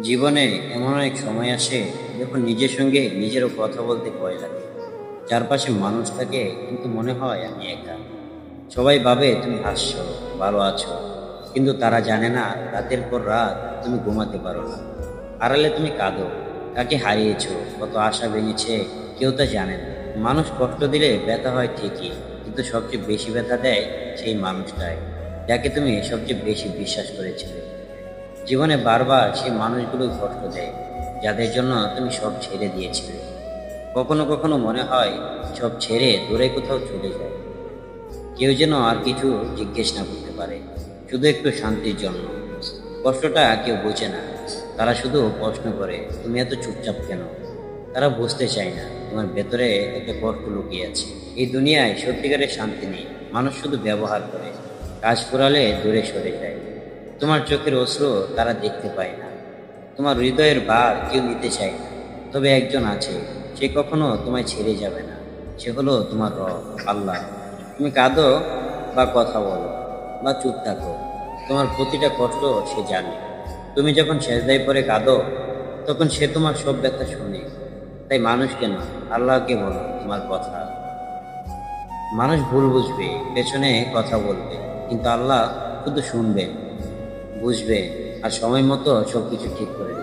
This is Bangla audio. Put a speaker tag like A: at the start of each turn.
A: জীবনে এমন অনেক সময় আসে যখন নিজের সঙ্গে নিজেরও কথা বলতে ভয় লাগে। চারপাশে মানুষ থাকে কিন্তু মনে হয় আমি একা। সবাই ভাবে তুমি হাসছো, ভালো আছো, কিন্তু তারা জানে না রাতের পর রাত তুমি ঘুমাতে পারো না। আড়ালে তুমি কাঁদো, কাকে হারিয়েছো, কত আশা ভেঙেছে, কেউ তা জানে না। মানুষ কষ্ট দিলে ব্যথা হয় ঠিকই, কিন্তু সবচেয়ে বেশি ব্যথা দেয় সেই মানুষটাই, যাকে তুমি সবচেয়ে বেশি বিশ্বাস করেছিলে। জীবনে বারবার সেই মানুষগুলোই কষ্ট দেয়, যাদের জন্য তুমি সব ছেড়ে দিয়েছিলে। কখনো কখনো মনে হয় সব ছেড়ে দূরে কোথাও চলে যায়, কেউ যেন আর কিছু জিজ্ঞেস না করতে পারে, শুধু একটু শান্তির জন্য। কষ্টটা কেউ বোঝে না, তারা শুধু প্রশ্ন করে তুমি এত চুপচাপ কেন। তারা বুঝতে চায় না তোমার ভেতরে একটা কষ্ট লুকিয়ে আছে। এই দুনিয়ায় সত্যিকারের শান্তি নেই, মানুষ শুধু ব্যবহার করে, কাজ করালে দূরে সরে যায়। তোমার চোখের অশ্রু তারা দেখতে পায় না, তোমার হৃদয়ের ভার কেউ নিতে চায় না। তবে একজন আছে, সে কখনো তোমায় ছেড়ে যাবে না, সে হলো তোমার রব, আল্লাহ। তুমি কাঁদো বা কথা বলো বা চুপ থাকো, তোমার প্রতিটা কষ্ট সে জানে। তুমি যখন সেজদায় পড়ে কাঁদো, তখন সে তোমার সব ব্যথা শুনে। তাই মানুষ কেন, আল্লাহকে বলো তোমার কথা। মানুষ ভুল বুঝবে, পেছনে কথা বলবে, কিন্তু আল্লাহ শুধু শুনবেন, বুঝবে, আর সময় মতো সবকিছু ঠিক করে